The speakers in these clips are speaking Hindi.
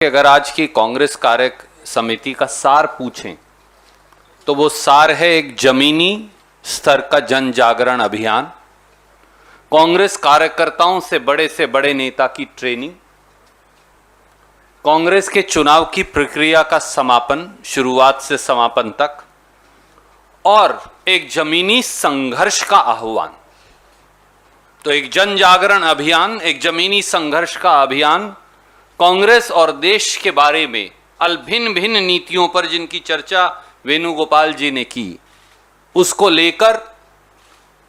अगर आज की कांग्रेस कार्य समिति का सार पूछें तो वो सार है एक जमीनी स्तर का जन जागरण अभियान, कांग्रेस कार्यकर्ताओं से बड़े नेता की ट्रेनिंग, कांग्रेस के चुनाव की प्रक्रिया का समापन शुरुआत से समापन तक और एक जमीनी संघर्ष का आह्वान। तो एक जन जागरण अभियान, एक जमीनी संघर्ष का अभियान, कांग्रेस और देश के बारे में भिन्न भिन्न नीतियों पर जिनकी चर्चा वेणुगोपाल जी ने की, उसको लेकर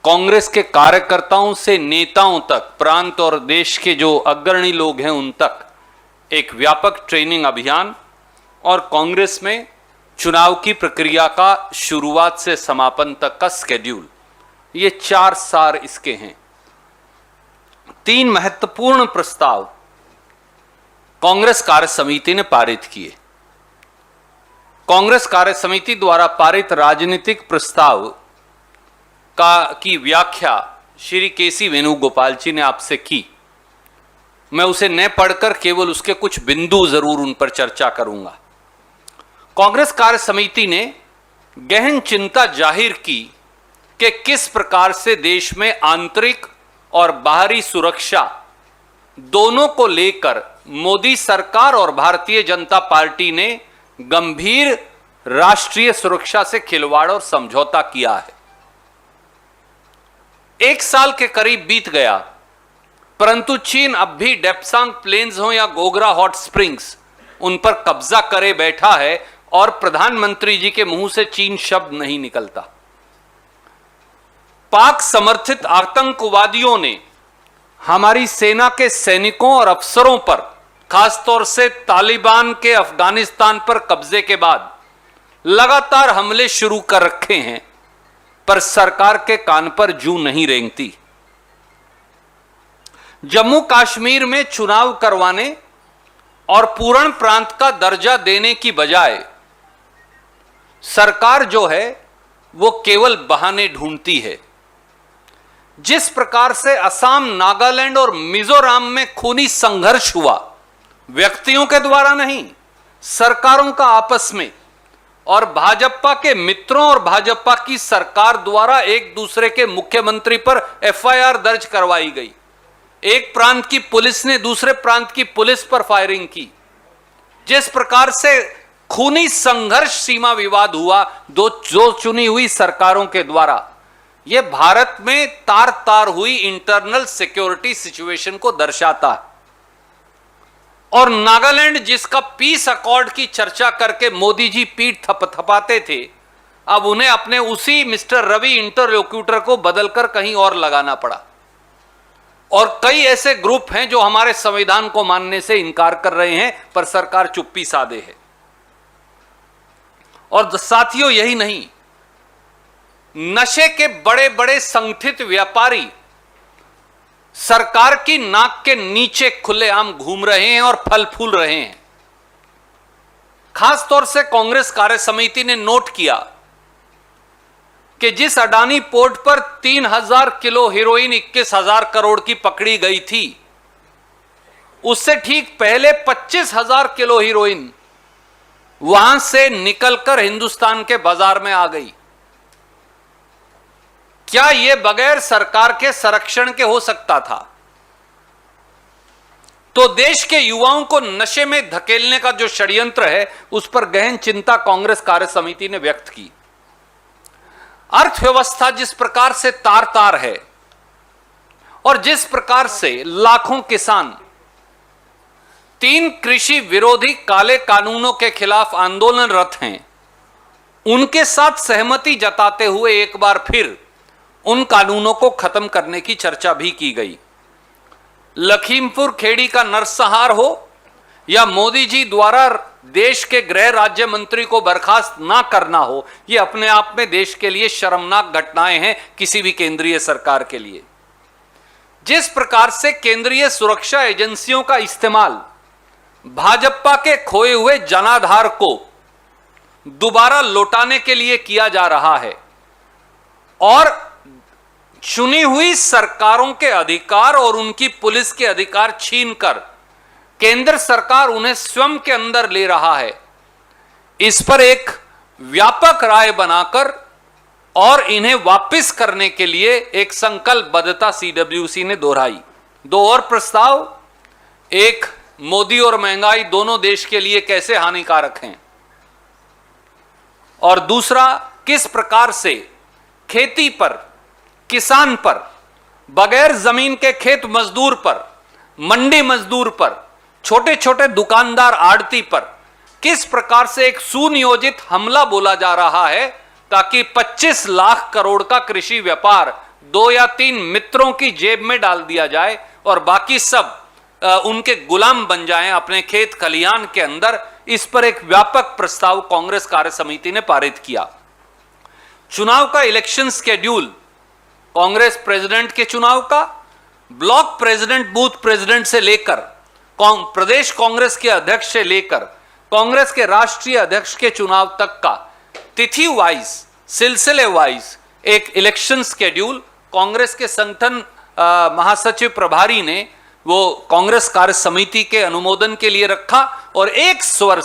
कांग्रेस के कार्यकर्ताओं से नेताओं तक, प्रांत और देश के जो अग्रणी लोग हैं उन तक एक व्यापक ट्रेनिंग अभियान और कांग्रेस में चुनाव की प्रक्रिया का शुरुआत से समापन तक का स्केड्यूल, ये 4 सार इसके हैं। 3 महत्वपूर्ण प्रस्ताव कांग्रेस कार्य समिति ने पारित किए। कांग्रेस कार्य समिति द्वारा पारित राजनीतिक प्रस्ताव की व्याख्या श्री केसी वेणुगोपाल जी ने आपसे की। मैं उसे न पढ़कर केवल उसके कुछ बिंदु जरूर उन पर चर्चा करूंगा। कांग्रेस कार्य समिति ने गहन चिंता जाहिर की कि किस प्रकार से देश में आंतरिक और बाहरी सुरक्षा दोनों को लेकर मोदी सरकार और भारतीय जनता पार्टी ने गंभीर राष्ट्रीय सुरक्षा से खिलवाड़ और समझौता किया है। 1 साल के करीब बीत गया, परंतु चीन अब भी डेप्सांग प्लेन्स हो या गोगरा हॉट स्प्रिंग्स, उन पर कब्जा करे बैठा है और प्रधानमंत्री जी के मुंह से चीन शब्द नहीं निकलता। पाक समर्थित आतंकवादियों ने हमारी सेना के सैनिकों और अफसरों पर, खासतौर से तालिबान के अफगानिस्तान पर कब्जे के बाद लगातार हमले शुरू कर रखे हैं, पर सरकार के कान पर जूं नहीं रेंगती। जम्मू कश्मीर में चुनाव करवाने और पूर्ण प्रांत का दर्जा देने की बजाय सरकार जो है वो केवल बहाने ढूंढती है। जिस प्रकार से असम, नागालैंड और मिजोरम में खूनी संघर्ष हुआ, व्यक्तियों के द्वारा नहीं, सरकारों का आपस में, और भाजपा के मित्रों और भाजपा की सरकार द्वारा एक दूसरे के मुख्यमंत्री पर एफआईआर दर्ज करवाई गई। एक प्रांत की पुलिस ने दूसरे प्रांत की पुलिस पर फायरिंग की। जिस प्रकार से खूनी संघर्ष, सीमा विवाद हुआ दो चुनी हुई सरकारों के द्वारा, यह भारत में तार तार हुई इंटरनल सिक्योरिटी सिचुएशन को दर्शाता है। और नागालैंड जिसका पीस अकॉर्ड की चर्चा करके मोदी जी पीठ थपथपाते थे, अब उन्हें अपने उसी मिस्टर रवि इंटरलोक्यूटर को बदलकर कहीं और लगाना पड़ा। और कई ऐसे ग्रुप हैं जो हमारे संविधान को मानने से इनकार कर रहे हैं, पर सरकार चुप्पी साधे है। और साथियों, यही नहीं, नशे के बड़े बड़े संगठित व्यापारी सरकार की नाक के नीचे खुलेआम घूम रहे हैं और फल फूल रहे हैं। खासतौर से कांग्रेस कार्य समिति ने नोट किया कि जिस अडानी पोर्ट पर 3000 किलो हेरोइन 21,000 करोड़ की पकड़ी गई थी, उससे ठीक पहले 25,000 किलो हीरोइन वहां से निकलकर हिंदुस्तान के बाजार में आ गई। क्या यह बगैर सरकार के संरक्षण के हो सकता था? तो देश के युवाओं को नशे में धकेलने का जो षड्यंत्र है, उस पर गहन चिंता कांग्रेस कार्य समिति ने व्यक्त की। अर्थव्यवस्था जिस प्रकार से तार तार है और जिस प्रकार से लाखों किसान 3 कृषि विरोधी काले कानूनों के खिलाफ आंदोलनरत हैं, उनके साथ सहमति जताते हुए एक बार फिर उन कानूनों को खत्म करने की चर्चा भी की गई। लखीमपुर खेड़ी का नरसंहार हो या मोदी जी द्वारा देश के गृह राज्य मंत्री को बर्खास्त ना करना हो, ये अपने आप में देश के लिए शर्मनाक घटनाएं हैं किसी भी केंद्रीय सरकार के लिए। जिस प्रकार से केंद्रीय सुरक्षा एजेंसियों का इस्तेमाल भाजपा के खोए हुए जनाधार को दोबारा लौटाने के लिए किया जा रहा है और चुनी हुई सरकारों के अधिकार और उनकी पुलिस के अधिकार छीनकर केंद्र सरकार उन्हें स्वयं के अंदर ले रहा है, इस पर एक व्यापक राय बनाकर और इन्हें वापस करने के लिए एक संकल्पबद्धता सीडब्ल्यूसी ने दोहराई। दो और प्रस्ताव, एक मोदी और महंगाई दोनों देश के लिए कैसे हानिकारक हैं, और दूसरा किस प्रकार से खेती पर, किसान पर, बगैर जमीन के खेत मजदूर पर, मंडी मजदूर पर, छोटे छोटे दुकानदार आड़ती पर किस प्रकार से एक सुनियोजित हमला बोला जा रहा है ताकि 25 लाख करोड़ का कृषि व्यापार 2 या 3 मित्रों की जेब में डाल दिया जाए और बाकी सब उनके गुलाम बन जाएं अपने खेत खलिहान के अंदर। इस पर एक व्यापक प्रस्ताव कांग्रेस कार्य समिति ने पारित किया। चुनाव का इलेक्शन स्केड्यूल, कांग्रेस प्रेसिडेंट के चुनाव का, ब्लॉक प्रेसिडेंट, बूथ प्रेसिडेंट से लेकर प्रदेश कांग्रेस के अध्यक्ष से लेकर कांग्रेस के राष्ट्रीय अध्यक्ष के चुनाव तक का तिथि वाइज, सिलसिले वाइज एक इलेक्शन स्केड्यूल कांग्रेस के संगठन महासचिव प्रभारी ने वो कांग्रेस कार्य समिति के अनुमोदन के लिए रखा और एक स्वर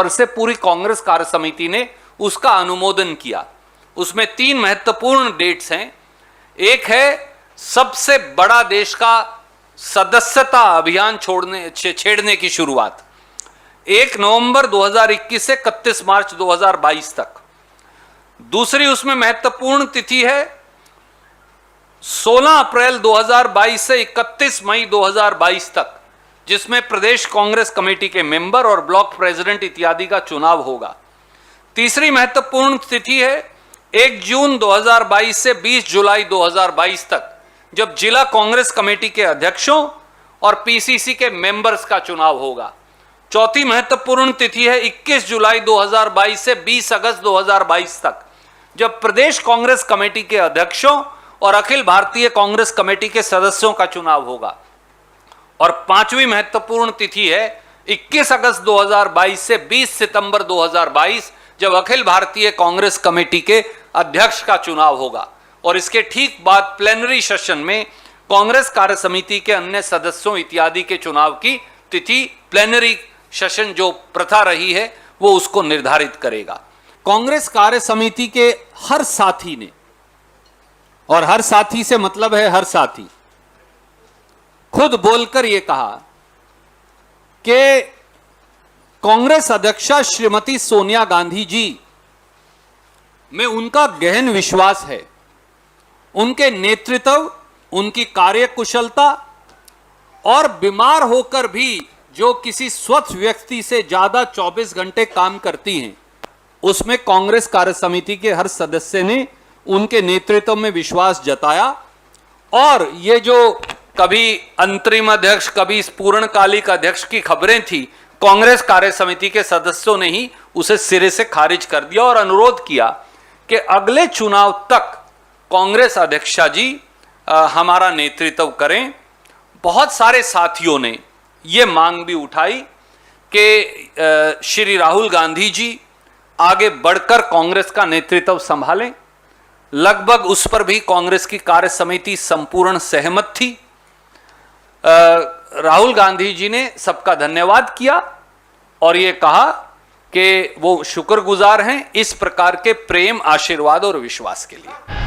से पूरी कांग्रेस कार्य समिति ने उसका अनुमोदन किया। उसमें 3 महत्वपूर्ण डेट्स हैं। एक है सबसे बड़ा देश का सदस्यता अभियान छेड़ने की शुरुआत 1 नवंबर 2021 से 31 मार्च 2022 तक। दूसरी उसमें महत्वपूर्ण तिथि है 16 अप्रैल 2022 से 31 मई 2022 तक, जिसमें प्रदेश कांग्रेस कमेटी के मेंबर और ब्लॉक प्रेसिडेंट इत्यादि का चुनाव होगा। तीसरी महत्वपूर्ण तिथि है 1 जून 2022 से 20 जुलाई 2022 तक, जब जिला कांग्रेस कमेटी के अध्यक्षों और पीसीसी के मेंबर्स का चुनाव होगा। चौथी महत्वपूर्ण तिथि है 21 जुलाई 2022 से 20 अगस्त 2022 तक, जब प्रदेश कांग्रेस कमेटी के अध्यक्षों और अखिल भारतीय कांग्रेस कमेटी के सदस्यों का चुनाव होगा। और पांचवी महत्वपूर्ण तिथि है 21 अगस्त 2022 से 20 सितंबर 2022, जब अखिल भारतीय कांग्रेस कमेटी के अध्यक्ष का चुनाव होगा। और इसके ठीक बाद प्लेनरी सेशन में कांग्रेस कार्य समिति के अन्य सदस्यों इत्यादि के चुनाव की तिथि प्लेनरी सेशन जो प्रथा रही है वो उसको निर्धारित करेगा। कांग्रेस कार्य समिति के हर साथी ने, और हर साथी से मतलब है हर साथी, खुद बोलकर यह कहा कि कांग्रेस अध्यक्षा श्रीमती सोनिया गांधी जी में उनका गहन विश्वास है। उनके नेतृत्व, उनकी कार्यकुशलता और बीमार होकर भी जो किसी स्वस्थ व्यक्ति से ज्यादा 24 घंटे काम करती हैं, उसमें कांग्रेस कार्य समिति के हर सदस्य ने उनके नेतृत्व में विश्वास जताया। और ये जो कभी अंतरिम अध्यक्ष, कभी पूर्णकालिक अध्यक्ष की खबरें थी, कांग्रेस कार्य समिति के सदस्यों ने ही उसे सिरे से खारिज कर दिया और अनुरोध किया कि अगले चुनाव तक कांग्रेस अध्यक्षा जी हमारा नेतृत्व करें। बहुत सारे साथियों ने ये मांग भी उठाई कि श्री राहुल गांधी जी आगे बढ़कर कांग्रेस का नेतृत्व संभालें। लगभग उस पर भी कांग्रेस की कार्य समिति संपूर्ण सहमत थी। राहुल गांधी जी ने सबका धन्यवाद किया और ये कहा कि वो शुक्रगुजार हैं इस प्रकार के प्रेम, आशीर्वाद और विश्वास के लिए।